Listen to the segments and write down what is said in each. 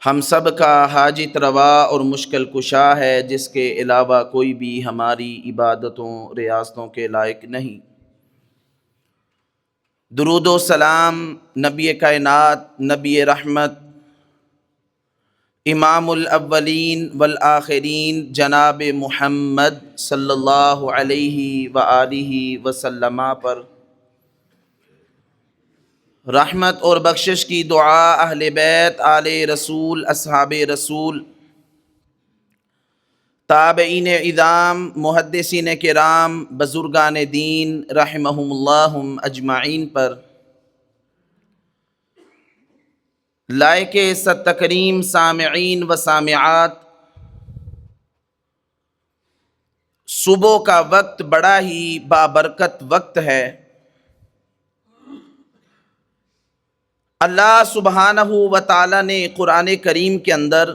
ہم سب کا حاجت روا اور مشکل کشا ہے، جس کے علاوہ کوئی بھی ہماری عبادتوں ریاستوں کے لائق نہیں۔ درود و سلام نبی کائنات، نبی رحمت، امام الاولین والآخرین جناب محمد صلی اللہ علیہ وآلہ وسلم پر رحمت اور بخشش کی دعا اہل بیت، آل رسول، اصحاب رسول، تابعین اعظام، محدثین کرام، بزرگان دین رحمہم اللہ اجمعین پر، لائق ست تکریم سامعین و سامعات، صبح کا وقت بڑا ہی بابرکت وقت ہے۔ اللہ سبحانہ و تعالی نے قرآن کریم کے اندر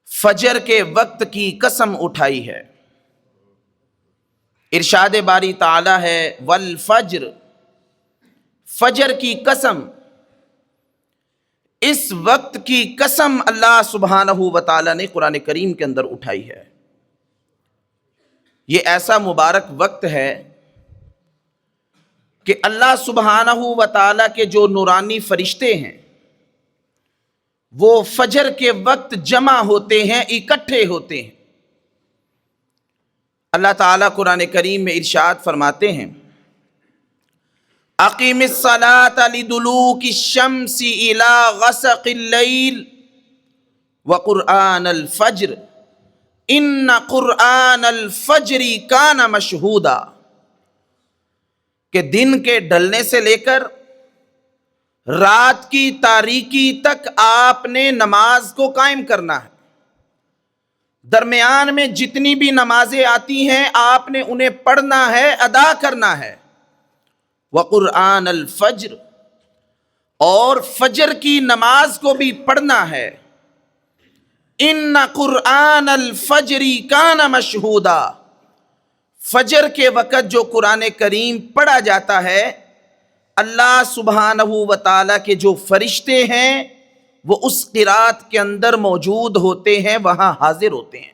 فجر کے وقت کی قسم اٹھائی ہے۔ ارشاد باری تعالی ہے والفجر، فجر کی قسم، اس وقت کی قسم اللہ سبحانہ و تعالی نے قرآن کریم کے اندر اٹھائی ہے۔ یہ ایسا مبارک وقت ہے کہ اللہ سبحانہ و تعالی کے جو نورانی فرشتے ہیں وہ فجر کے وقت جمع ہوتے ہیں، اکٹھے ہوتے ہیں۔ اللہ تعالیٰ قرآن کریم میں ارشاد فرماتے ہیں اقیم الصلاۃ لدلوک الشمس الی غسق اللیل وقرآن الفجر ان قرآن الفجر کان مشہودا، کہ دن کے ڈھلنے سے لے کر رات کی تاریکی تک آپ نے نماز کو قائم کرنا ہے۔ درمیان میں جتنی بھی نمازیں آتی ہیں آپ نے انہیں پڑھنا ہے، ادا کرنا ہے۔ وقرآن الفجر، اور فجر کی نماز کو بھی پڑھنا ہے۔ ان قرآن الفجر کان مشہودا، فجر کے وقت جو قرآن کریم پڑھا جاتا ہے، اللہ سبحانہ و تعالیٰ کے جو فرشتے ہیں وہ اس قرات کے اندر موجود ہوتے ہیں، وہاں حاضر ہوتے ہیں۔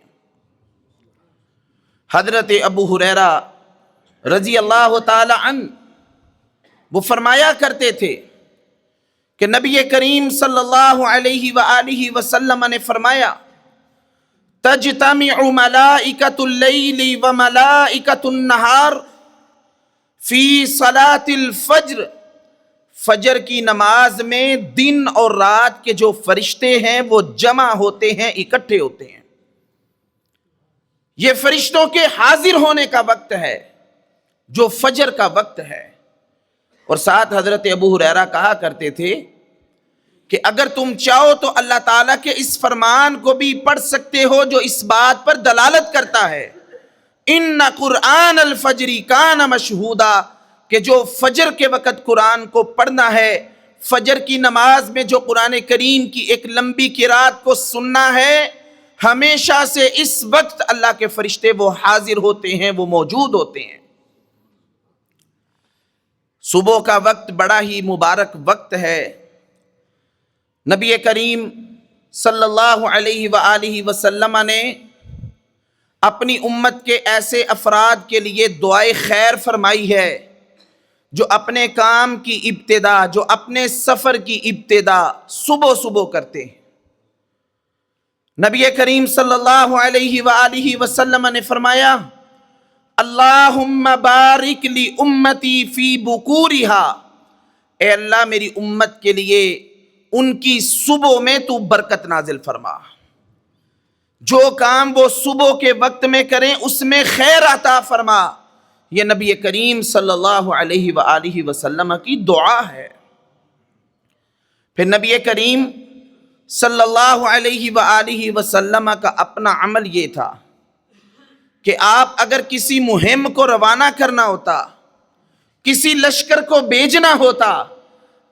حضرت ابو ہریرہ رضی اللہ تعالی عنہ وہ فرمایا کرتے تھے کہ نبی کریم صلی اللہ علیہ وآلہ وسلم نے فرمایا تجتمع ملائکۃ اللیل و ملائکۃ النہار فی صلاۃ الفجر، فجر کی نماز میں دن اور رات کے جو فرشتے ہیں وہ جمع ہوتے ہیں، اکٹھے ہوتے ہیں۔ یہ فرشتوں کے حاضر ہونے کا وقت ہے جو فجر کا وقت ہے۔ اور ساتھ حضرت ابو ہریرہ کہا کرتے تھے کہ اگر تم چاہو تو اللہ تعالیٰ کے اس فرمان کو بھی پڑھ سکتے ہو جو اس بات پر دلالت کرتا ہے ان قرآن الفجر کان مشہودا، کہ جو فجر کے وقت قرآن کو پڑھنا ہے، فجر کی نماز میں جو قرآن کریم کی ایک لمبی قرات کو سننا ہے، ہمیشہ سے اس وقت اللہ کے فرشتے وہ حاضر ہوتے ہیں، وہ موجود ہوتے ہیں۔ صبح کا وقت بڑا ہی مبارک وقت ہے۔ نبی کریم صلی اللہ علیہ وآلہ وسلم نے اپنی امت کے ایسے افراد کے لیے دعائے خیر فرمائی ہے جو اپنے کام کی ابتدا، جو اپنے سفر کی ابتدا صبح صبح کرتے ہیں۔ نبی کریم صلی اللہ علیہ وآلہ وسلم نے فرمایا اللہم بارک لی امتی فی بکورہا، اے اللہ میری امت کے لیے ان کی صبح میں تو برکت نازل فرما، جو کام وہ صبح کے وقت میں کریں اس میں خیر عطا فرما۔ یہ نبی کریم صلی اللہ علیہ وآلہ وسلم کی دعا ہے۔ پھر نبی کریم صلی اللہ علیہ وآلہ وسلم کا اپنا عمل یہ تھا کہ آپ اگر کسی مہم کو روانہ کرنا ہوتا، کسی لشکر کو بھیجنا ہوتا،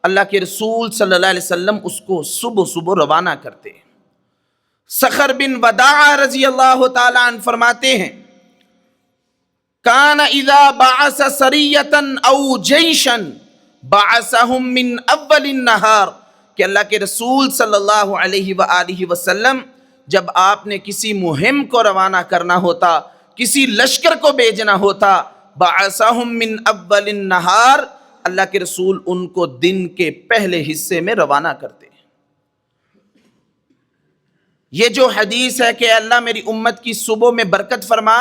اللہ کے رسول صلی اللہ علیہ وسلم اس کو صبح صبح روانہ کرتے۔ سخر بن وداع رضی اللہ تعالیٰ عنہ فرماتے ہیں کان اذا بعث سریۃ او جیشا بعثهم من اول النہار، کہ اللہ کے رسول صلی اللہ علیہ وآلہ وسلم جب آپ نے کسی مہم کو روانہ کرنا ہوتا، کسی لشکر کو بھیجنا ہوتا، بعثہم من اول النہار، اللہ کے رسول ان کو دن کے پہلے حصے میں روانہ کرتے۔ یہ جو حدیث ہے کہ اللہ میری امت کی صبح میں برکت فرما،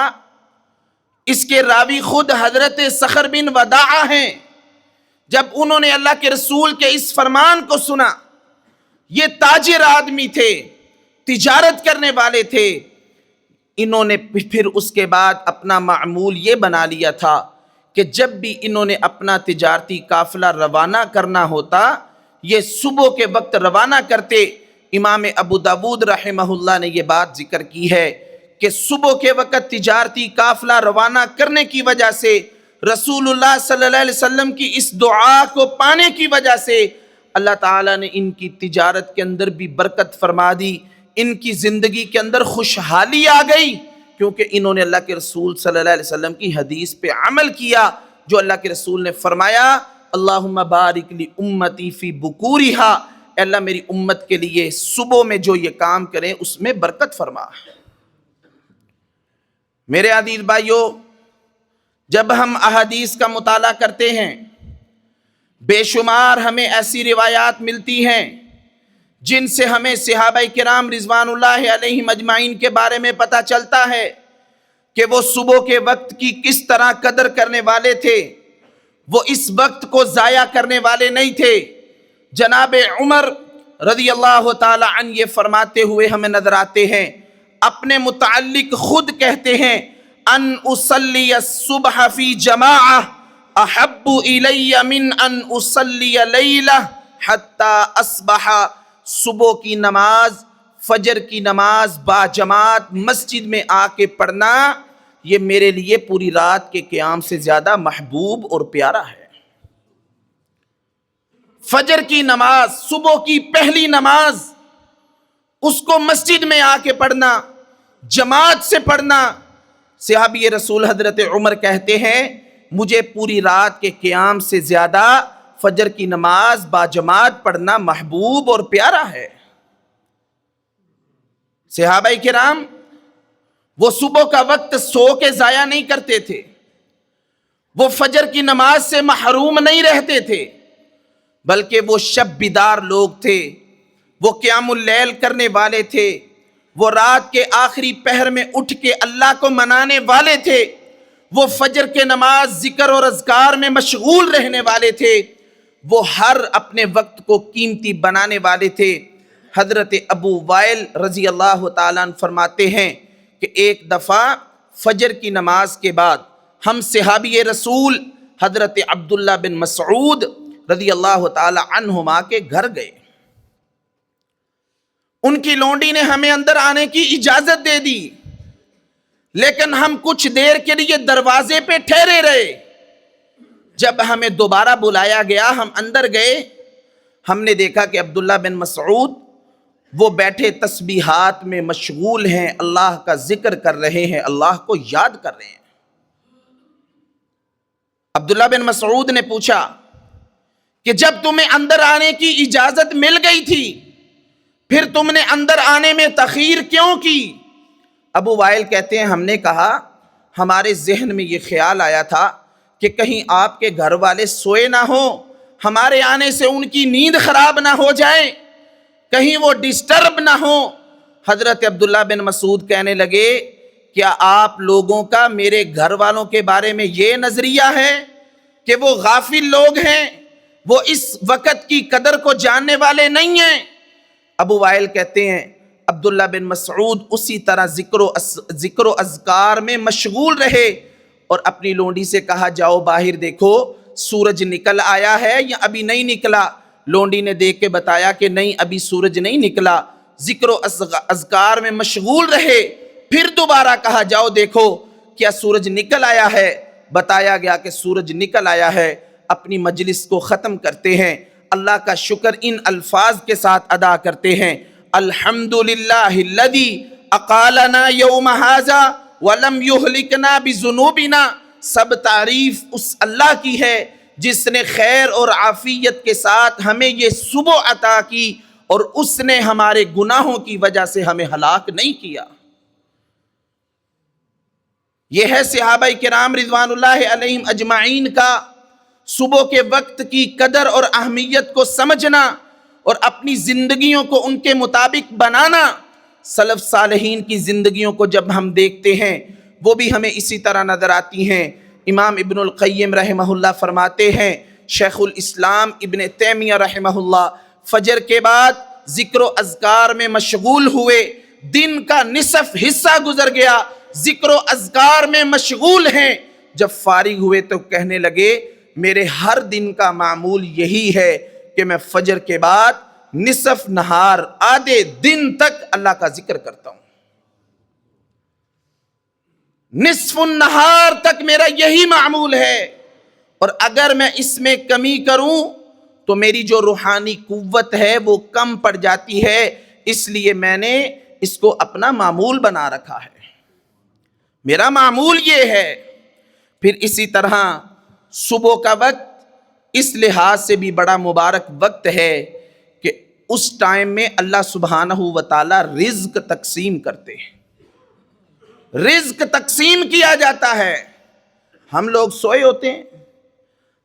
اس کے راوی خود حضرت صخر بن وداعہ ہیں۔ جب انہوں نے اللہ کے رسول کے اس فرمان کو سنا، یہ تاجر آدمی تھے، تجارت کرنے والے تھے، انہوں نے پھر اس کے بعد اپنا معمول یہ بنا لیا تھا کہ جب بھی انہوں نے اپنا تجارتی قافلہ روانہ کرنا ہوتا، یہ صبح کے وقت روانہ کرتے۔ امام ابو داود رحمہ اللہ نے یہ بات ذکر کی ہے کہ صبح کے وقت تجارتی قافلہ روانہ کرنے کی وجہ سے، رسول اللہ صلی اللہ علیہ وسلم کی اس دعا کو پانے کی وجہ سے اللہ تعالیٰ نے ان کی تجارت کے اندر بھی برکت فرما دی، ان کی زندگی کے اندر خوشحالی آ گئی، کیونکہ انہوں نے اللہ کے رسول صلی اللہ علیہ وسلم کی حدیث پہ عمل کیا، جو اللہ کے رسول نے فرمایا اللہم بارک لی امتی فی بکورہا، اے اللہ میری امت کے لیے صبح میں جو یہ کام کریں اس میں برکت فرما۔ میرے عزیز بھائیو، جب ہم احادیث کا مطالعہ کرتے ہیں، بے شمار ہمیں ایسی روایات ملتی ہیں جن سے ہمیں صحابہ کرام رضوان اللہ علیہم اجمعین کے بارے میں پتہ چلتا ہے کہ وہ صبح کے وقت کی کس طرح قدر کرنے والے تھے، وہ اس وقت کو ضائع کرنے والے نہیں تھے۔ جناب عمر رضی اللہ تعالی عنہ یہ فرماتے ہوئے ہمیں نظر آتے ہیں، اپنے متعلق خود کہتے ہیں ان اصلی الصبح فی جماعہ احب الی من ان اصلی لیلہ حتی اصبح، صبح کی نماز، فجر کی نماز با جماعت مسجد میں آ کے پڑھنا، یہ میرے لیے پوری رات کے قیام سے زیادہ محبوب اور پیارا ہے۔ فجر کی نماز، صبح کی پہلی نماز، اس کو مسجد میں آ کے پڑھنا، جماعت سے پڑھنا، صحابی رسول حضرت عمر کہتے ہیں مجھے پوری رات کے قیام سے زیادہ فجر کی نماز با جماعت پڑھنا محبوب اور پیارا ہے۔ صحابہ کرام وہ صبح کا وقت سو کے ضائع نہیں کرتے تھے، وہ فجر کی نماز سے محروم نہیں رہتے تھے، بلکہ وہ شب بیدار لوگ تھے، وہ قیام اللیل کرنے والے تھے، وہ رات کے آخری پہر میں اٹھ کے اللہ کو منانے والے تھے، وہ فجر کے نماز ذکر اور اذکار میں مشغول رہنے والے تھے، وہ ہر اپنے وقت کو قیمتی بنانے والے تھے۔ حضرت ابو وائل رضی اللہ تعالیٰ عنہ فرماتے ہیں کہ ایک دفعہ فجر کی نماز کے بعد ہم صحابی رسول حضرت عبداللہ بن مسعود رضی اللہ تعالی عنہما کے گھر گئے، ان کی لونڈی نے ہمیں اندر آنے کی اجازت دے دی، لیکن ہم کچھ دیر کے لیے دروازے پہ ٹھہرے رہے۔ جب ہمیں دوبارہ بلایا گیا، ہم اندر گئے، ہم نے دیکھا کہ عبداللہ بن مسعود وہ بیٹھے تسبیحات میں مشغول ہیں، اللہ کا ذکر کر رہے ہیں، اللہ کو یاد کر رہے ہیں۔ عبداللہ بن مسعود نے پوچھا کہ جب تمہیں اندر آنے کی اجازت مل گئی تھی پھر تم نے اندر آنے میں تاخیر کیوں کی؟ ابو وائل کہتے ہیں ہم نے کہا ہمارے ذہن میں یہ خیال آیا تھا کہ کہیں آپ کے گھر والے سوئے نہ ہوں، ہمارے آنے سے ان کی نیند خراب نہ ہو جائے، کہیں وہ ڈسٹرب نہ ہوں۔ حضرت عبداللہ بن مسعود کہنے لگے کیا آپ لوگوں کا میرے گھر والوں کے بارے میں یہ نظریہ ہے کہ وہ غافل لوگ ہیں، وہ اس وقت کی قدر کو جاننے والے نہیں ہیں؟ ابو وائل کہتے ہیں عبداللہ بن مسعود اسی طرح ذکر و اذکار میں مشغول رہے اور اپنی لونڈی سے کہا جاؤ باہر دیکھو سورج نکل آیا ہے یا ابھی نہیں نکلا؟ لونڈی نے دیکھ کے بتایا کہ نہیں ابھی سورج نہیں نکلا۔ ذکر و اذکار میں مشغول رہے، پھر دوبارہ کہا جاؤ دیکھو کیا سورج نکل آیا ہے؟ بتایا گیا کہ سورج نکل آیا ہے۔ اپنی مجلس کو ختم کرتے ہیں، اللہ کا شکر ان الفاظ کے ساتھ ادا کرتے ہیں الحمدللہ الذی اقالنا یوم ھذا ولم یہلکنا بذنوبنا، سب تعریف اس اللہ کی ہے جس نے خیر اور عافیت کے ساتھ ہمیں یہ صبح عطا کی اور اس نے ہمارے گناہوں کی وجہ سے ہمیں ہلاک نہیں کیا۔ یہ ہے صحابہ کرام رضوان اللہ علیہم اجمعین کا صبح کے وقت کی قدر اور اہمیت کو سمجھنا اور اپنی زندگیوں کو ان کے مطابق بنانا۔ سلف صالحین کی زندگیوں کو جب ہم دیکھتے ہیں وہ بھی ہمیں اسی طرح نظر آتی ہیں۔ امام ابن القیم رحمہ اللہ فرماتے ہیں، شیخ الاسلام ابن تیمیہ رحمہ اللہ فجر کے بعد ذکر و اذکار میں مشغول ہوئے، دن کا نصف حصہ گزر گیا، ذکر و اذکار میں مشغول ہیں، جب فارغ ہوئے تو کہنے لگے میرے ہر دن کا معمول یہی ہے کہ میں فجر کے بعد نصف نہار آدھے دن تک اللہ کا ذکر کرتا ہوں، نصف النہار تک میرا یہی معمول ہے، اور اگر میں اس میں کمی کروں تو میری جو روحانی قوت ہے وہ کم پڑ جاتی ہے، اس لیے میں نے اس کو اپنا معمول بنا رکھا ہے، میرا معمول یہ ہے۔ پھر اسی طرح صبح کا وقت اس لحاظ سے بھی بڑا مبارک وقت ہے کہ اس ٹائم میں اللہ سبحانہ و تعالی رزق تقسیم کرتے ہیں، رزق تقسیم کیا جاتا ہے۔ ہم لوگ سوئے ہوتے ہیں،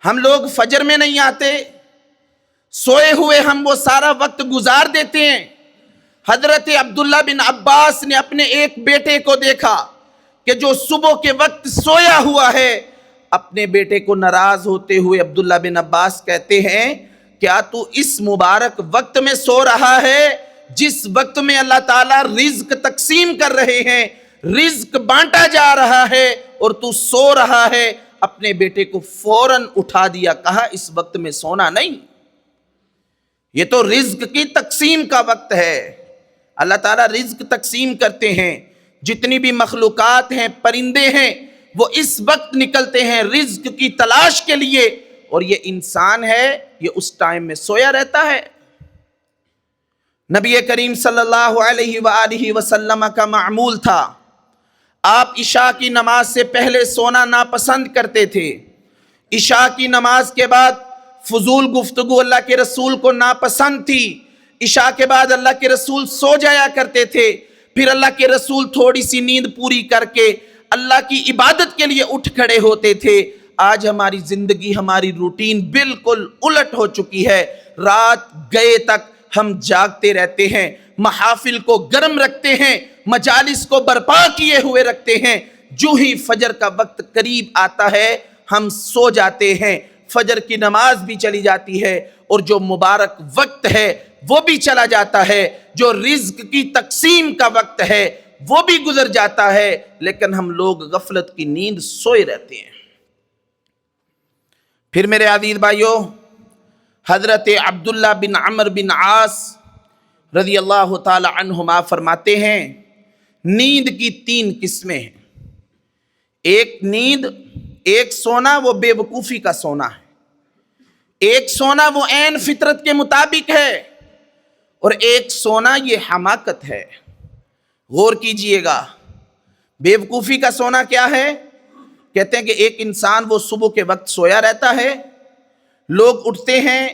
ہم لوگ فجر میں نہیں آتے، سوئے ہوئے ہم وہ سارا وقت گزار دیتے ہیں۔ حضرت عبداللہ بن عباس نے اپنے ایک بیٹے کو دیکھا کہ جو صبح کے وقت سویا ہوا ہے، اپنے بیٹے کو ناراض ہوتے ہوئے عبداللہ بن عباس کہتے ہیں کیا تو اس مبارک وقت میں سو رہا ہے جس وقت میں اللہ تعالیٰ رزق تقسیم کر رہے ہیں، رزق بانٹا جا رہا ہے، اور تو سو رہا ہے؟ اپنے بیٹے کو فوراً اٹھا دیا، کہا اس وقت میں سونا نہیں، یہ تو رزق کی تقسیم کا وقت ہے۔ اللہ تعالیٰ رزق تقسیم کرتے ہیں، جتنی بھی مخلوقات ہیں، پرندے ہیں، وہ اس وقت نکلتے ہیں رزق کی تلاش کے لیے، اور یہ انسان ہے یہ اس ٹائم میں سویا رہتا ہے۔ نبی کریم صلی اللہ علیہ وآلہ وسلم کا معمول تھا، آپ عشاء کی نماز سے پہلے سونا ناپسند کرتے تھے، عشاء کی نماز کے بعد فضول گفتگو اللہ کے رسول کو ناپسند تھی، عشاء کے بعد اللہ کے رسول سو جایا کرتے تھے، پھر اللہ کے رسول تھوڑی سی نیند پوری کر کے اللہ کی عبادت کے لیے اٹھ کھڑے ہوتے تھے۔ آج ہماری زندگی، ہماری روٹین بالکل الٹ ہو چکی ہے، رات گئے تک ہم جاگتے رہتے ہیں، محافل کو گرم رکھتے ہیں، مجالس کو برپا کیے ہوئے رکھتے ہیں، جو ہی فجر کا وقت قریب آتا ہے ہم سو جاتے ہیں، فجر کی نماز بھی چلی جاتی ہے، اور جو مبارک وقت ہے وہ بھی چلا جاتا ہے، جو رزق کی تقسیم کا وقت ہے وہ بھی گزر جاتا ہے، لیکن ہم لوگ غفلت کی نیند سوئے رہتے ہیں۔ پھر میرے عزیز بھائیو، حضرت عبداللہ بن عمر بن عاص رضی اللہ تعالی عنہما فرماتے ہیں نیند کی 3 قسمیں ہیں۔ ایک نیند، ایک سونا وہ بے وقوفی کا سونا ہے، ایک سونا وہ عین فطرت کے مطابق ہے، اور ایک سونا یہ حماقت ہے۔ غور کیجئے گا، بے وقوفی کا سونا کیا ہے؟ کہتے ہیں کہ ایک انسان وہ صبح کے وقت سویا رہتا ہے، لوگ اٹھتے ہیں،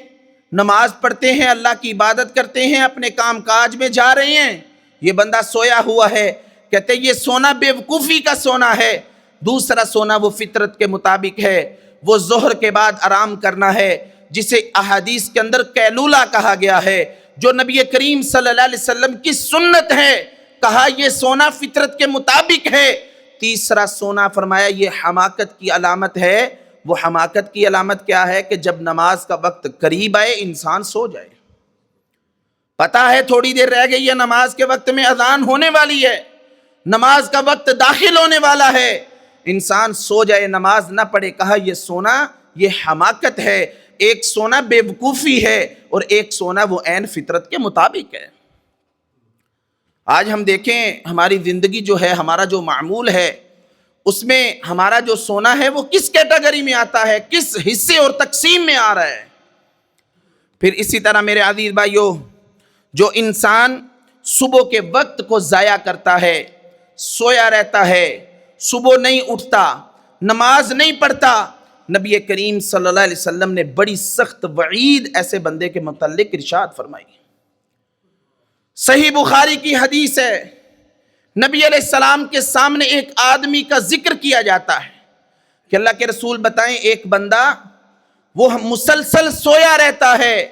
نماز پڑھتے ہیں، اللہ کی عبادت کرتے ہیں، اپنے کام کاج میں جا رہے ہیں، یہ بندہ سویا ہوا ہے، کہتے ہیں یہ سونا بے وقوفی کا سونا ہے۔ دوسرا سونا وہ فطرت کے مطابق ہے، وہ ظہر کے بعد آرام کرنا ہے، جسے احادیث کے اندر قیلولہ کہا گیا ہے، جو نبی کریم صلی اللہ علیہ وسلم کی سنت ہے، کہا یہ سونا فطرت کے مطابق ہے۔ تیسرا سونا فرمایا یہ حماقت کی علامت ہے۔ وہ حماقت کی علامت کیا ہے؟ کہ جب نماز کا وقت قریب آئے انسان سو جائے، پتا ہے تھوڑی دیر رہ گئی ہے، نماز کے وقت میں اذان ہونے والی ہے، نماز کا وقت داخل ہونے والا ہے، انسان سو جائے، نماز نہ پڑھے، کہا یہ سونا یہ حماقت ہے۔ ایک سونا بے وقوفی ہے اور ایک سونا وہ عین فطرت کے مطابق ہے۔ آج ہم دیکھیں ہماری زندگی جو ہے، ہمارا جو معمول ہے، اس میں ہمارا جو سونا ہے وہ کس کیٹیگری میں آتا ہے، کس حصے اور تقسیم میں آ رہا ہے۔ پھر اسی طرح میرے عزیز بھائیو، جو انسان صبح کے وقت کو ضائع کرتا ہے، سویا رہتا ہے، صبح نہیں اٹھتا، نماز نہیں پڑھتا، نبی کریم صلی اللہ علیہ وسلم نے بڑی سخت وعید ایسے بندے کے متعلق ارشاد فرمائی۔ صحیح بخاری کی حدیث ہے، نبی علیہ السلام کے سامنے ایک آدمی کا ذکر کیا جاتا ہے کہ اللہ کے رسول بتائیں، ایک بندہ وہ مسلسل سویا رہتا ہے،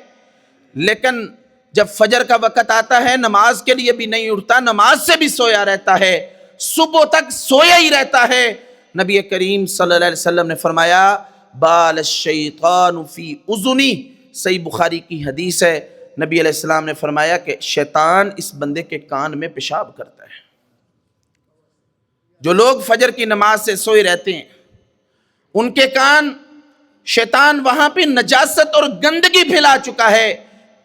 لیکن جب فجر کا وقت آتا ہے نماز کے لیے بھی نہیں اٹھتا، نماز سے بھی سویا رہتا ہے، صبح تک سویا ہی رہتا ہے۔ نبی کریم صلی اللہ علیہ وسلم نے فرمایا بال الشیطان فی اذنی، صحیح بخاری کی حدیث ہے، نبی علیہ السلام نے فرمایا کہ شیطان اس بندے کے کان میں پیشاب کرتا ہے۔ جو لوگ فجر کی نماز سے سوئے رہتے ہیں ان کے کان، شیطان وہاں پہ نجاست اور گندگی پھیلا چکا ہے۔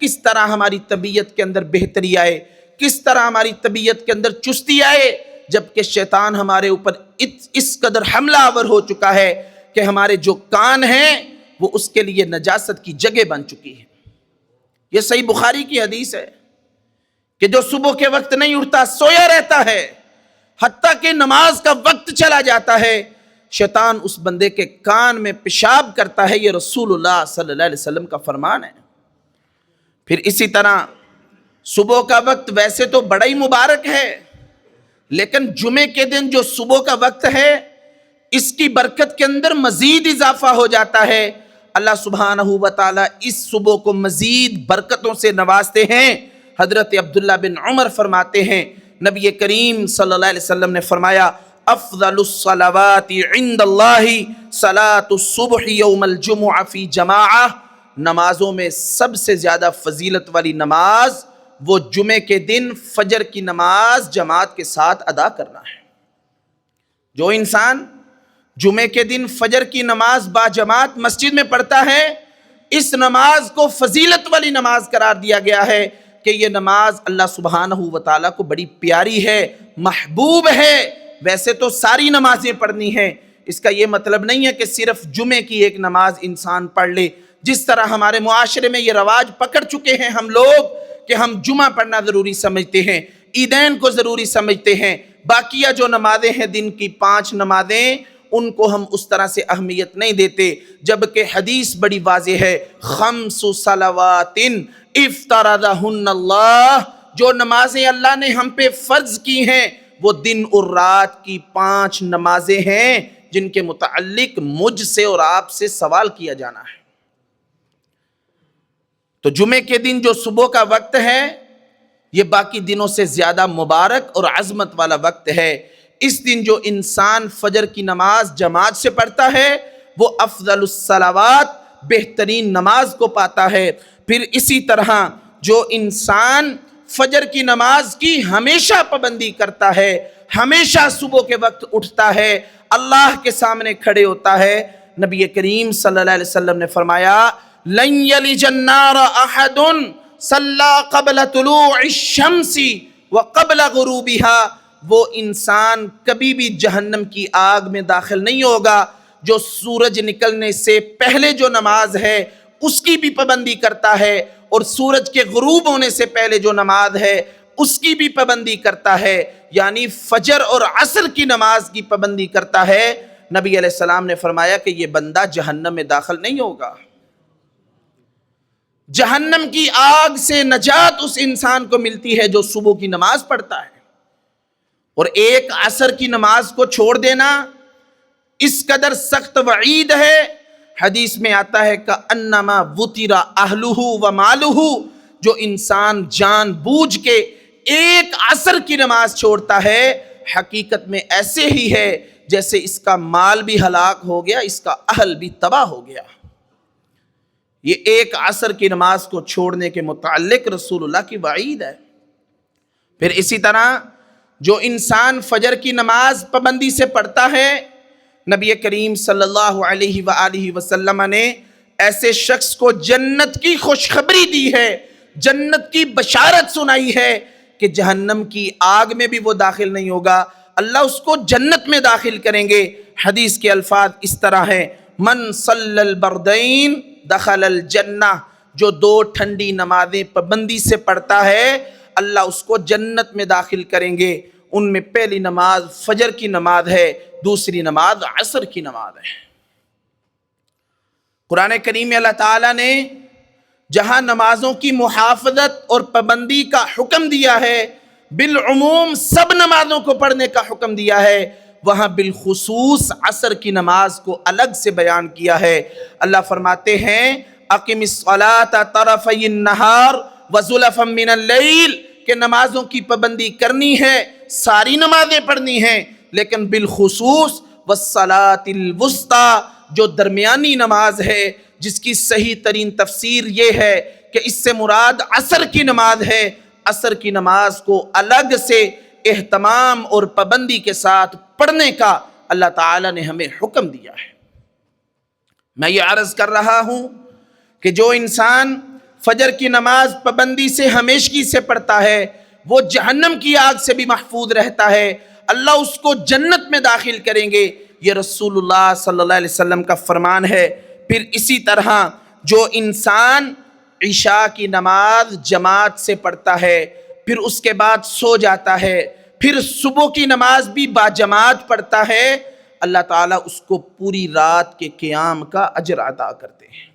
کس طرح ہماری طبیعت کے اندر بہتری آئے، کس طرح ہماری طبیعت کے اندر چستی آئے، جبکہ شیطان ہمارے اوپر اس قدر حملہ آور ہو چکا ہے کہ ہمارے جو کان ہیں وہ اس کے لیے نجاست کی جگہ بن چکی ہے۔ یہ صحیح بخاری کی حدیث ہے کہ جو صبح کے وقت نہیں اٹھتا، سویا رہتا ہے، حتیٰ کہ نماز کا وقت چلا جاتا ہے، شیطان اس بندے کے کان میں پیشاب کرتا ہے۔ یہ رسول اللہ صلی اللہ علیہ وسلم کا فرمان ہے۔ پھر اسی طرح صبح کا وقت ویسے تو بڑا ہی مبارک ہے، لیکن جمعے کے دن جو صبح کا وقت ہے اس کی برکت کے اندر مزید اضافہ ہو جاتا ہے۔ اللہ سبحانہ و تعالی اس صبح کو مزید برکتوں سے نوازتے ہیں۔ حضرت عبداللہ بن عمر فرماتے ہیں نبی کریم صلی اللہ علیہ وسلم نے فرمایا افضل الصلوات عند اللہ صلاۃ الصبح یوم الجمعہ فی جماعہ، نمازوں میں سب سے زیادہ فضیلت والی نماز وہ جمعے کے دن فجر کی نماز جماعت کے ساتھ ادا کرنا ہے۔ جو انسان جمعے کے دن فجر کی نماز با جماعت مسجد میں پڑھتا ہے، اس نماز کو فضیلت والی نماز قرار دیا گیا ہے کہ یہ نماز اللہ سبحانہ و تعالیٰ کو بڑی پیاری ہے، محبوب ہے۔ ویسے تو ساری نمازیں پڑھنی ہیں، اس کا یہ مطلب نہیں ہے کہ صرف جمعے کی ایک نماز انسان پڑھ لے۔ جس طرح ہمارے معاشرے میں یہ رواج پکڑ چکے ہیں ہم لوگ کہ ہم جمعہ پڑھنا ضروری سمجھتے ہیں، عیدین کو ضروری سمجھتے ہیں، باقیہ جو نمازیں ہیں دن کی 5 نمازیں ان کو ہم اس طرح سے اہمیت نہیں دیتے، جبکہ حدیث بڑی واضح ہے، 5 صلوات افترضہن اللہ، جو نمازیں اللہ نے ہم پہ فرض کی ہیں وہ دن اور رات کی 5 نمازیں ہیں جن کے متعلق مجھ سے اور آپ سے سوال کیا جانا ہے۔ تو جمعے کے دن جو صبح کا وقت ہے یہ باقی دنوں سے زیادہ مبارک اور عظمت والا وقت ہے۔ اس دن جو انسان فجر کی نماز جماعت سے پڑھتا ہے وہ افضل الصلوات، بہترین نماز کو پاتا ہے۔ پھر اسی طرح جو انسان فجر کی نماز کی ہمیشہ پابندی کرتا ہے، ہمیشہ صبح کے وقت اٹھتا ہے، اللہ کے سامنے کھڑے ہوتا ہے، نبی کریم صلی اللہ علیہ وسلم نے فرمایا لن یلج النار احد صلی قبل طلوع الشمس وقبل غروبها، وہ انسان کبھی بھی جہنم کی آگ میں داخل نہیں ہوگا جو سورج نکلنے سے پہلے جو نماز ہے اس کی بھی پابندی کرتا ہے، اور سورج کے غروب ہونے سے پہلے جو نماز ہے اس کی بھی پابندی کرتا ہے، یعنی فجر اور عصر کی نماز کی پابندی کرتا ہے۔ نبی علیہ السلام نے فرمایا کہ یہ بندہ جہنم میں داخل نہیں ہوگا۔ جہنم کی آگ سے نجات اس انسان کو ملتی ہے جو صبح کی نماز پڑھتا ہے، اور ایک عصر کی نماز کو چھوڑ دینا اس قدر سخت وعید ہے۔ حدیث میں آتا ہے کأنما وطر اہلہ ومالہ، جو انسان جان بوجھ کے ایک عصر کی نماز چھوڑتا ہے حقیقت میں ایسے ہی ہے جیسے اس کا مال بھی ہلاک ہو گیا، اس کا اہل بھی تباہ ہو گیا۔ یہ ایک عصر کی نماز کو چھوڑنے کے متعلق رسول اللہ کی وعید ہے۔ پھر اسی طرح جو انسان فجر کی نماز پابندی سے پڑھتا ہے، نبی کریم صلی اللہ علیہ وآلہ وسلم نے ایسے شخص کو جنت کی خوشخبری دی ہے، جنت کی بشارت سنائی ہے کہ جہنم کی آگ میں بھی وہ داخل نہیں ہوگا، اللہ اس کو جنت میں داخل کریں گے۔ حدیث کے الفاظ اس طرح ہیں من صلی البردین دخل الجنہ، جو 2 ٹھنڈی نمازیں پابندی سے پڑھتا ہے اللہ اس کو جنت میں داخل کریں گے۔ ان میں پہلی نماز فجر کی نماز ہے، دوسری نماز عصر کی نماز ہے۔ قرآن کریم میں اللہ تعالیٰ نے جہاں نمازوں کی محافظت اور پابندی کا حکم دیا ہے، بالعموم سب نمازوں کو پڑھنے کا حکم دیا ہے، وہاں بالخصوص عصر کی نماز کو الگ سے بیان کیا ہے۔ اللہ فرماتے ہیں اقم الصلاۃ طرفی النہار وزلفا من اللیل، کہ نمازوں کی پابندی کرنی ہے، ساری نمازیں پڑھنی ہیں، لیکن بالخصوص والصلاۃ الوسطیٰ، جو درمیانی نماز ہے، جس کی صحیح ترین تفسیر یہ ہے کہ اس سے مراد عصر کی نماز ہے۔ عصر کی نماز کو الگ سے اہتمام اور پابندی کے ساتھ پڑھنے کا اللہ تعالیٰ نے ہمیں حکم دیا ہے۔ میں یہ عرض کر رہا ہوں کہ جو انسان فجر کی نماز پابندی سے ہمیشگی سے پڑھتا ہے، وہ جہنم کی آگ سے بھی محفوظ رہتا ہے، اللہ اس کو جنت میں داخل کریں گے، یہ رسول اللہ صلی اللہ علیہ وسلم کا فرمان ہے۔ پھر اسی طرح جو انسان عشاء کی نماز جماعت سے پڑھتا ہے، پھر اس کے بعد سو جاتا ہے، پھر صبح کی نماز بھی باجماعت پڑھتا ہے، اللہ تعالیٰ اس کو پوری رات کے قیام کا اجر عطا کرتے ہیں۔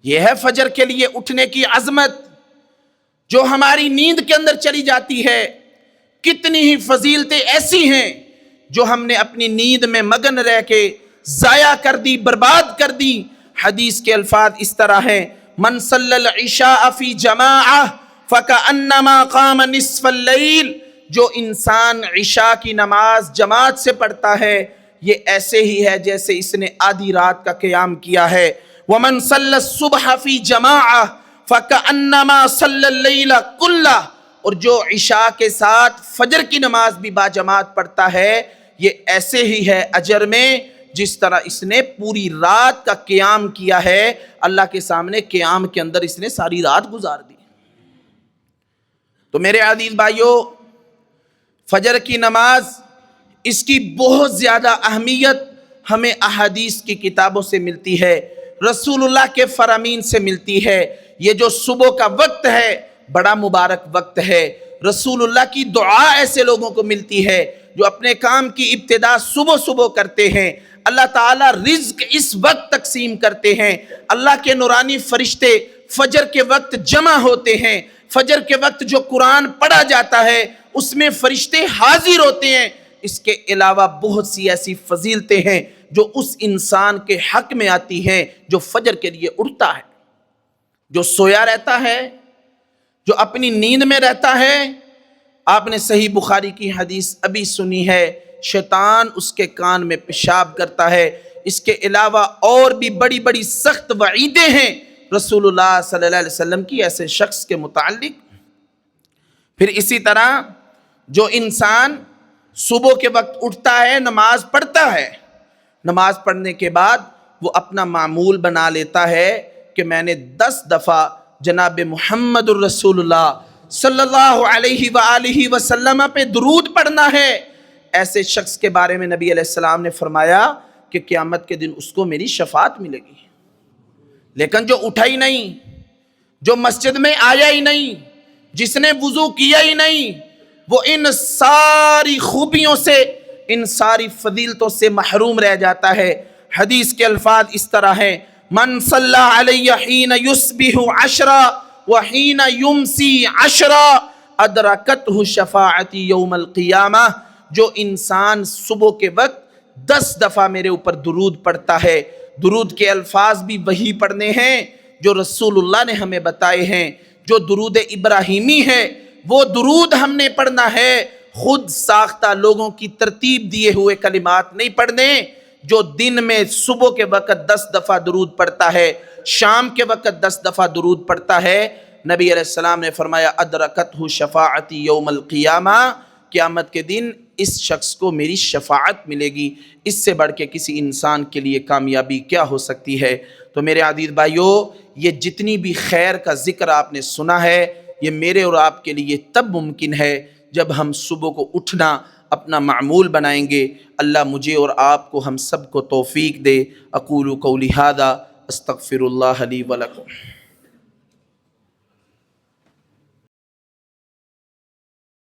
یہ ہے فجر کے لیے اٹھنے کی عظمت، جو ہماری نیند کے اندر چلی جاتی ہے۔ کتنی ہی فضیلتیں ایسی ہیں جو ہم نے اپنی نیند میں مگن رہ کے ضائع کر دی، برباد کر دی۔ حدیث کے الفاظ اس طرح ہیں، من صلی العشاء فی جماعہ فکأنما قام نصف اللیل، جو انسان عشاء کی نماز جماعت سے پڑھتا ہے، یہ ایسے ہی ہے جیسے اس نے آدھی رات کا قیام کیا ہے۔ ومن صلی الصبح فی جماعہ فکأنما صلی اللیل کلہ، اور جو عشاء کے ساتھ فجر کی نماز بھی باجماعت پڑھتا ہے، یہ ایسے ہی ہے اجر میں جس طرح اس نے پوری رات کا قیام کیا ہے، اللہ کے سامنے قیام کے اندر اس نے ساری رات گزار دی۔ تو میرے عزیز بھائیوں، فجر کی نماز، اس کی بہت زیادہ اہمیت ہمیں احادیث کی کتابوں سے ملتی ہے، رسول اللہ کے فرامین سے ملتی ہے۔ یہ جو صبح کا وقت ہے، بڑا مبارک وقت ہے۔ رسول اللہ کی دعا ایسے لوگوں کو ملتی ہے جو اپنے کام کی ابتدا صبح صبح کرتے ہیں۔ اللہ تعالیٰ رزق اس وقت تقسیم کرتے ہیں۔ اللہ کے نورانی فرشتے فجر کے وقت جمع ہوتے ہیں۔ فجر کے وقت جو قرآن پڑھا جاتا ہے، اس میں فرشتے حاضر ہوتے ہیں۔ اس کے علاوہ بہت سی ایسی فضیلتیں ہیں جو اس انسان کے حق میں آتی ہیں جو فجر کے لیے اٹھتا ہے، جو سویا رہتا ہے، جو اپنی نیند میں رہتا ہے۔ آپ نے صحیح بخاری کی حدیث ابھی سنی ہے، شیطان اس کے کان میں پیشاب کرتا ہے۔ اس کے علاوہ اور بھی بڑی بڑی سخت وعیدیں ہیں رسول اللہ صلی اللہ علیہ وسلم کی ایسے شخص کے متعلق۔ پھر اسی طرح جو انسان صبح کے وقت اٹھتا ہے، نماز پڑھتا ہے، نماز پڑھنے کے بعد وہ اپنا معمول بنا لیتا ہے کہ میں نے 10 دفعہ جناب محمد الرسول اللہ صلی اللہ علیہ وآلہ وسلم پہ درود پڑھنا ہے۔ ایسے شخص کے بارے میں نبی علیہ السلام نے فرمایا کہ قیامت کے دن اس کو میری شفاعت ملے گی۔ لیکن جو اٹھا ہی نہیں، جو مسجد میں آیا ہی نہیں، جس نے وضو کیا ہی نہیں، وہ ان ساری خوبیوں سے، ان ساری فضیلتوں سے محروم رہ جاتا ہے۔ حدیث کے الفاظ اس طرح ہیں، من صلی علی حین یصبح 10 وحین یمسی 10 ادرکتہ شفاعتی یوم القیامہ، جو انسان صبح کے وقت 10 دفعہ میرے اوپر درود پڑھتا ہے، درود کے الفاظ بھی وہی پڑھنے ہیں جو رسول اللہ نے ہمیں بتائے ہیں۔ جو درود ابراہیمی ہے وہ درود ہم نے پڑھنا ہے، خود ساختہ لوگوں کی ترتیب دیے ہوئے کلمات نہیں پڑھنے۔ جو دن میں صبح کے وقت 10 دفعہ درود پڑھتا ہے، شام کے وقت 10 دفعہ درود پڑھتا ہے، نبی علیہ السلام نے فرمایا ادرکتہ شفاعتی یوم القیامہ، قیامت کے دن اس شخص کو میری شفاعت ملے گی۔ اس سے بڑھ کے کسی انسان کے لیے کامیابی کیا ہو سکتی ہے؟ تو میرے عزیز بھائیوں، یہ جتنی بھی خیر کا ذکر آپ نے سنا ہے، یہ میرے اور آپ کے لیے تب ممکن ہے جب ہم صبح کو اٹھنا اپنا معمول بنائیں گے۔ اللہ مجھے اور آپ کو، ہم سب کو توفیق دے۔ اقول قولی ھذا استغفر اللہ لی ولکم۔